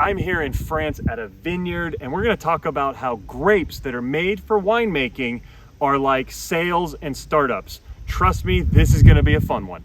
I'm here in France at a vineyard, and we're going to talk about how grapes that are made for winemaking are like sales and startups. Trust me, this is going to be a fun one.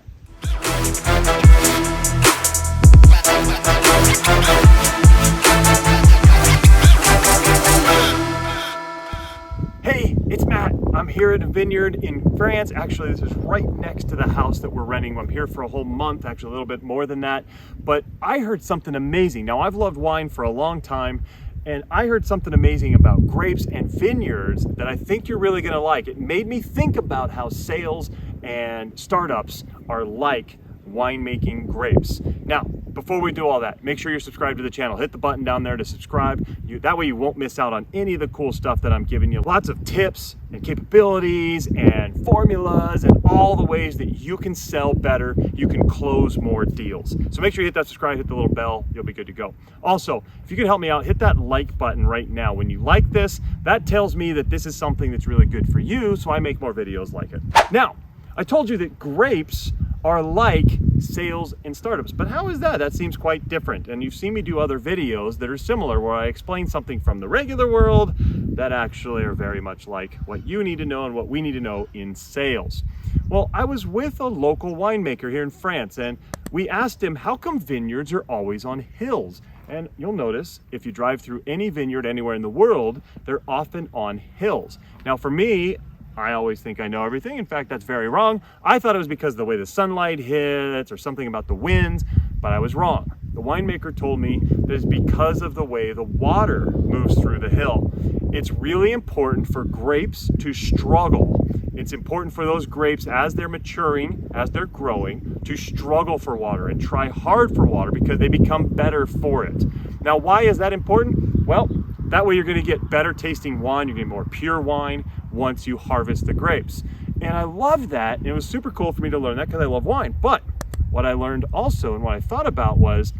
Hey, it's Matt. I'm here at a vineyard in France. Actually, this is right next to the house that we're renting. I'm here for a whole month, actually a little bit more than that. But I heard something amazing. Now, I've loved wine for a long time, and I heard something amazing about grapes and vineyards that I think you're really gonna like. It made me think about how sales and startups are like winemaking grapes. Now, before we do all that, make sure you're subscribed to the channel. Hit the button down there to subscribe. That way you won't miss out on any of the cool stuff that I'm giving you. Lots of tips and capabilities and formulas and all the ways that you can sell better, you can close more deals. So make sure you hit that subscribe, hit the little bell, you'll be good to go. Also, if you could help me out, hit that like button right now. When you like this, that tells me that this is something that's really good for you, so I make more videos like it. Now, I told you that grapes are like sales and startups, but how is that? That seems quite different. And you've seen me do other videos that are similar where I explain something from the regular world that actually are very much like what you need to know and what we need to know in sales. Well, I was with a local winemaker here in France, and we asked him, how come vineyards are always on hills? And you'll notice if you drive through any vineyard anywhere in the world, they're often on hills. Now for me, I always think I know everything. In fact, that's very wrong. I thought it was because of the way the sunlight hits or something about the winds, but I was wrong. The winemaker told me that it's because of the way the water moves through the hill. It's really important for grapes to struggle. It's important for those grapes as they're maturing, as they're growing, to struggle for water and try hard for water because they become better for it. Now, why is that important? Well, that way you're going to get better tasting wine, you're going to get more pure wine once you harvest the grapes. And I love that, and it was super cool for me to learn that because I love wine. But what I learned also and what I thought about was,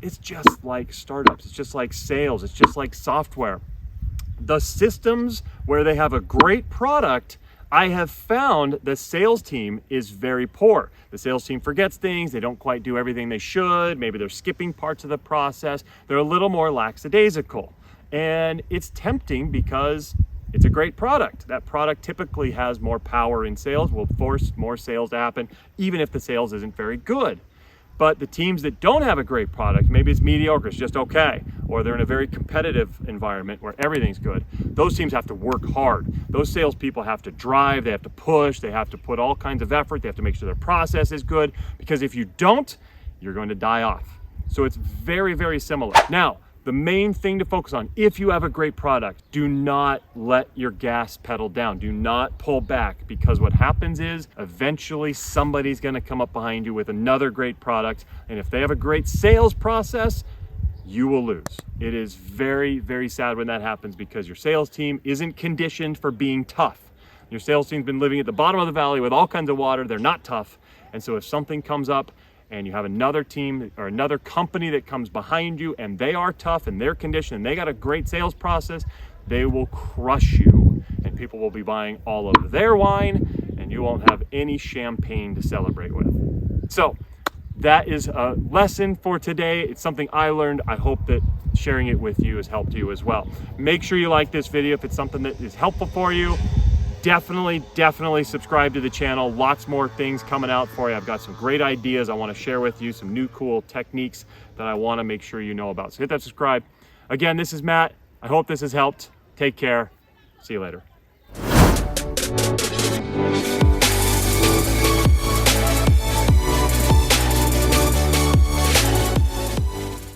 it's just like startups, it's just like sales, it's just like software. The systems where they have a great product, I have found the sales team is very poor. The sales team forgets things, they don't quite do everything they should, maybe they're skipping parts of the process, they're a little more lackadaisical. And it's tempting because it's a great product. That product typically has more power in sales, will force more sales to happen, even if the sales isn't very good. But the teams that don't have a great product, maybe it's mediocre, it's just okay, or they're in a very competitive environment where everything's good, those teams have to work hard. Those salespeople have to drive, they have to push, they have to put all kinds of effort, they have to make sure their process is good, because if you don't, you're going to die off. So it's very, very similar. Now, the main thing to focus on, if you have a great product, do not let your gas pedal down. Do not pull back, because what happens is eventually somebody's gonna come up behind you with another great product. And if they have a great sales process, you will lose. It is very, very sad when that happens because your sales team isn't conditioned for being tough. Your sales team's been living at the bottom of the valley with all kinds of water. They're not tough. And so if something comes up and you have another team or another company that comes behind you and they are tough and they're conditioned and they got a great sales process, they will crush you and people will be buying all of their wine and you won't have any champagne to celebrate with. So that is a lesson for today. It's something I learned. I hope that sharing it with you has helped you as well. Make sure you like this video if it's something that is helpful for you. Definitely subscribe to the channel. Lots more things coming out for you. I've got some great ideas I want to share with you, some new cool techniques that I want to make sure you know about. So hit that subscribe. Again, this is Matt. I hope this has helped. Take care. See you later.